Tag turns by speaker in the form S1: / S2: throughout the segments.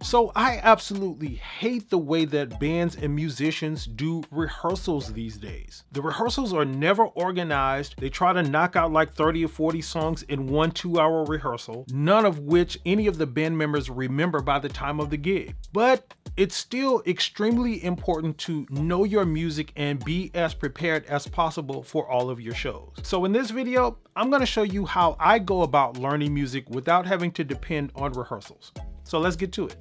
S1: So I absolutely hate the way that bands and musicians do rehearsals these days. The rehearsals are never organized. They try to knock out like 30 or 40 songs in one 2-hour rehearsal, none of which any of the band members remember by the time of the gig. But it's still extremely important to know your music and be as prepared as possible for all of your shows. So in this video, I'm going to show you how I go about learning music without having to depend on rehearsals. So let's get to it.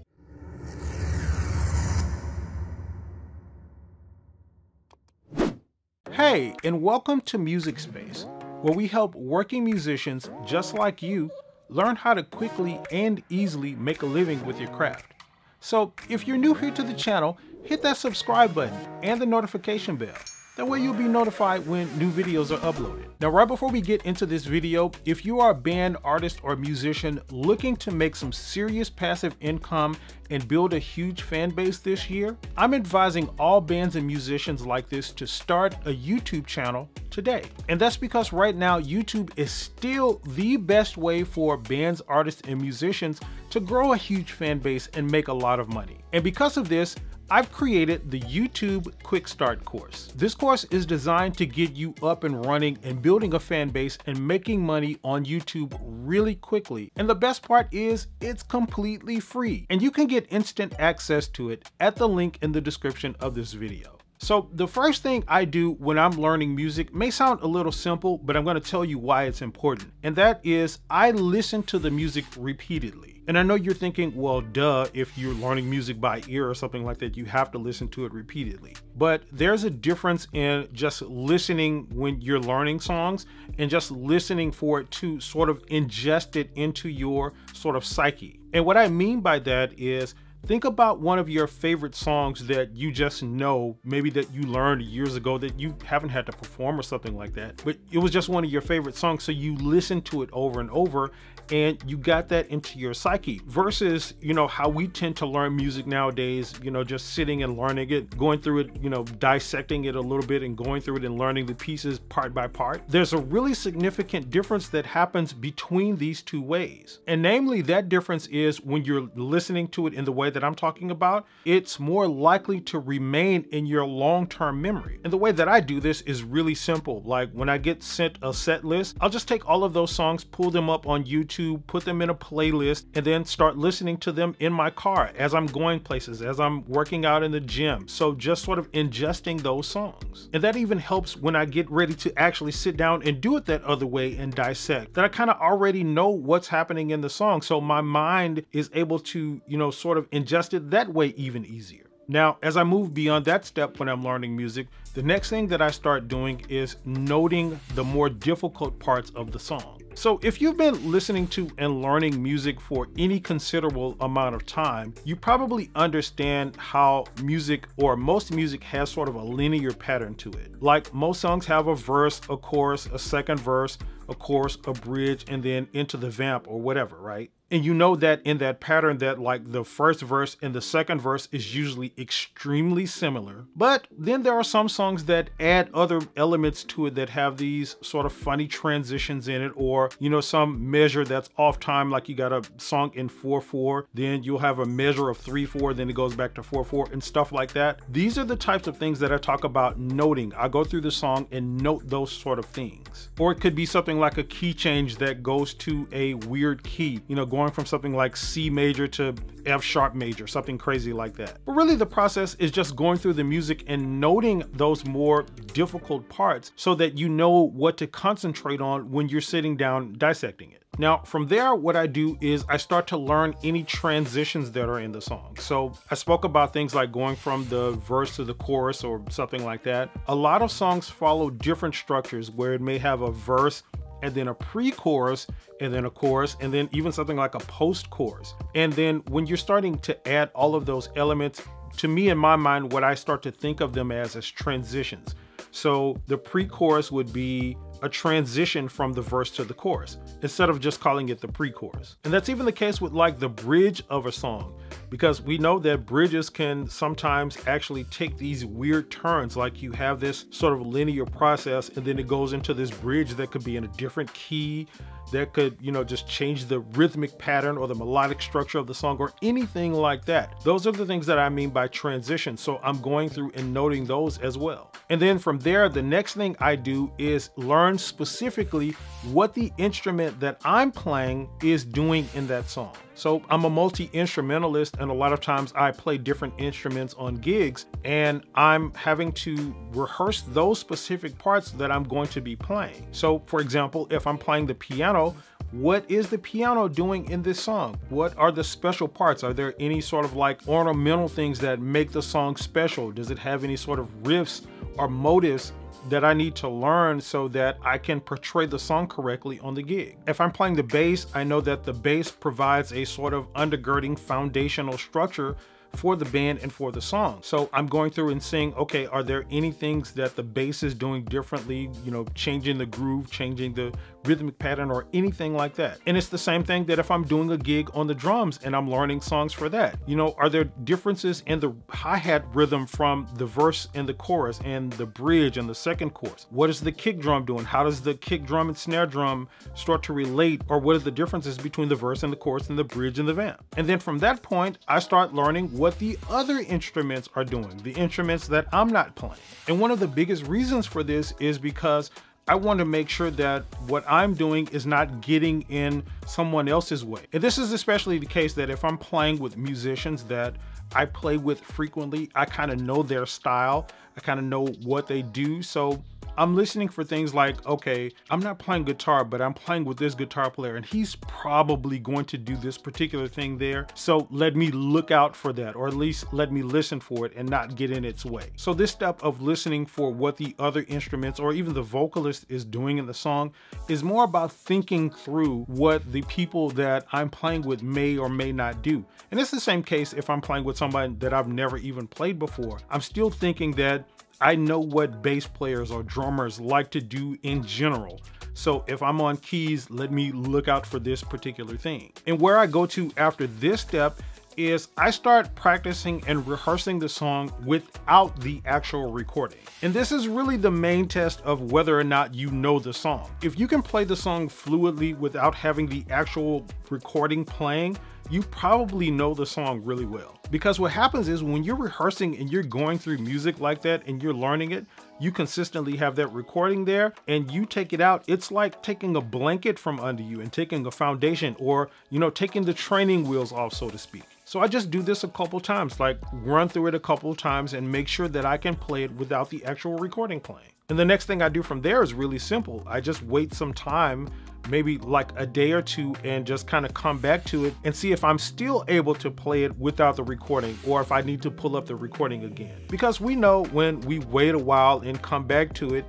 S1: Hey, and welcome to Music Space, where we help working musicians just like you learn how to quickly and easily make a living with your craft. So if you're new here to the channel, hit that subscribe button and the notification bell. That way you'll be notified when new videos are uploaded. Now, right before we get into this video, if you are a band, artist, or musician looking to make some serious passive income and build a huge fan base this year, I'm advising all bands and musicians like this to start a YouTube channel today. And that's because right now, YouTube is still the best way for bands, artists, and musicians to grow a huge fan base and make a lot of money. And because of this, I've created the YouTube QuickStart course. This course is designed to get you up and running and building a fan base and making money on YouTube really quickly. And the best part is it's completely free and you can get instant access to it at the link in the description of this video. So the first thing I do when I'm learning music may sound a little simple, but I'm going to tell you why it's important. And that is I listen to the music repeatedly. And I know you're thinking, well, duh, if you're learning music by ear or something like that, you have to listen to it repeatedly. But there's a difference in just listening when you're learning songs and just listening for it to sort of ingest it into your sort of psyche. And what I mean by that is, think about one of your favorite songs that you just know, maybe that you learned years ago that you haven't had to perform or something like that, but it was just one of your favorite songs. So you listen to it over and over and you got that into your psyche versus, you know, how we tend to learn music nowadays, you know, just sitting and learning it, going through it, you know, dissecting it a little bit and going through it and learning the pieces part by part. There's a really significant difference that happens between these two ways. And namely, that difference is when you're listening to it in the way that I'm talking about, it's more likely to remain in your long-term memory. And the way that I do this is really simple. Like when I get sent a set list, I'll just take all of those songs, pull them up on YouTube, put them in a playlist, and then start listening to them in my car as I'm going places, as I'm working out in the gym. So just sort of ingesting those songs. And that even helps when I get ready to actually sit down and do it that other way and dissect, that I kind of already know what's happening in the song. So my mind is able to, you know, sort of ingest it that way even easier. Now, as I move beyond that step when I'm learning music, the next thing that I start doing is noting the more difficult parts of the song. So if you've been listening to and learning music for any considerable amount of time, you probably understand how music, or most music, has sort of a linear pattern to it. Like most songs have a verse, a chorus, a second verse, a chorus, a bridge, and then into the vamp or whatever, right? And you know that in that pattern that like the first verse and the second verse is usually extremely similar. But then there are some songs that add other elements to it that have these sort of funny transitions in it, or, you know, some measure that's off time, like you got a song in 4/4, then you'll have a measure of 3/4, then it goes back to 4/4 and stuff like that. These are the types of things that I talk about noting. I go through the song and note those sort of things. Or it could be something like a key change that goes to a weird key, you know, going from something like C major to F sharp major, something crazy like that. But really the process is just going through the music and noting those more difficult parts so that you know what to concentrate on when you're sitting down dissecting it. Now, from there, what I do is I start to learn any transitions that are in the song. So I spoke about things like going from the verse to the chorus or something like that. A lot of songs follow different structures where it may have a verse and then a pre-chorus, and then a chorus, and then even something like a post-chorus. And then when you're starting to add all of those elements, to me, in my mind, what I start to think of them as transitions. So the pre-chorus would be a transition from the verse to the chorus, instead of just calling it the pre-chorus. And that's even the case with like the bridge of a song, because we know that bridges can sometimes actually take these weird turns. Like you have this sort of linear process and then it goes into this bridge that could be in a different key, that could, just change the rhythmic pattern or the melodic structure of the song or anything like that. Those are the things that I mean by transition. So I'm going through and noting those as well. And then from there, the next thing I do is learn specifically what the instrument that I'm playing is doing in that song. So I'm a multi-instrumentalist, and a lot of times I play different instruments on gigs, and I'm having to rehearse those specific parts that I'm going to be playing. So for example, if I'm playing the piano, what is the piano doing in this song? What are the special parts? Are there any sort of like ornamental things that make the song special? Does it have any sort of riffs or motives that I need to learn so that I can portray the song correctly on the gig? If I'm playing the bass, I know that the bass provides a sort of undergirding foundational structure for the band and for the song. So I'm going through and saying, okay, are there any things that the bass is doing differently, changing the groove, changing the rhythmic pattern or anything like that? And it's the same thing that if I'm doing a gig on the drums and I'm learning songs for that, are there differences in the hi-hat rhythm from the verse and the chorus and the bridge and the second chorus? What is the kick drum doing? How does the kick drum and snare drum start to relate? Or what are the differences between the verse and the chorus and the bridge and the vamp? And then from that point, I start learning what the other instruments are doing, the instruments that I'm not playing. And one of the biggest reasons for this is because I want to make sure that what I'm doing is not getting in someone else's way. And this is especially the case that if I'm playing with musicians that I play with frequently, I kind of know their style, I kind of know what they do. So I'm listening for things like, okay, I'm not playing guitar, but I'm playing with this guitar player and he's probably going to do this particular thing there. So let me look out for that, or at least let me listen for it and not get in its way. So this step of listening for what the other instruments or even the vocalist is doing in the song is more about thinking through what the people that I'm playing with may or may not do. And it's the same case if I'm playing with somebody that I've never even played before. I'm still thinking that I know what bass players or drummers like to do in general. So if I'm on keys, let me look out for this particular thing. And where I go to after this step is I start practicing and rehearsing the song without the actual recording. And this is really the main test of whether or not you know the song. If you can play the song fluidly without having the actual recording playing, you probably know the song really well. Because what happens is when you're rehearsing and you're going through music like that and you're learning it, you consistently have that recording there and you take it out. It's like taking a blanket from under you and taking a foundation, or, taking the training wheels off, so to speak. So I just do this a couple times, like run through it a couple times and make sure that I can play it without the actual recording playing. And the next thing I do from there is really simple. I just wait some time, maybe like a day or two, and just kind of come back to it and see if I'm still able to play it without the recording, or if I need to pull up the recording again. Because we know when we wait a while and come back to it,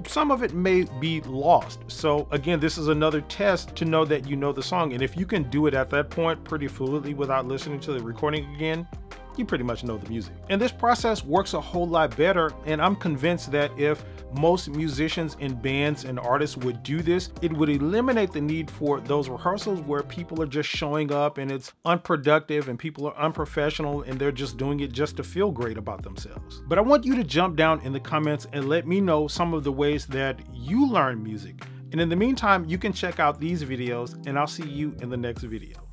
S1: some of it may be lost. So again, this is another test to know that you know the song. And if you can do it at that point pretty fluidly without listening to the recording again, you pretty much know the music. And this process works a whole lot better. And I'm convinced that if most musicians and bands and artists would do this, it would eliminate the need for those rehearsals where people are just showing up and it's unproductive and people are unprofessional and they're just doing it just to feel great about themselves. But I want you to jump down in the comments and let me know some of the ways that you learn music. And in the meantime, you can check out these videos, and I'll see you in the next video.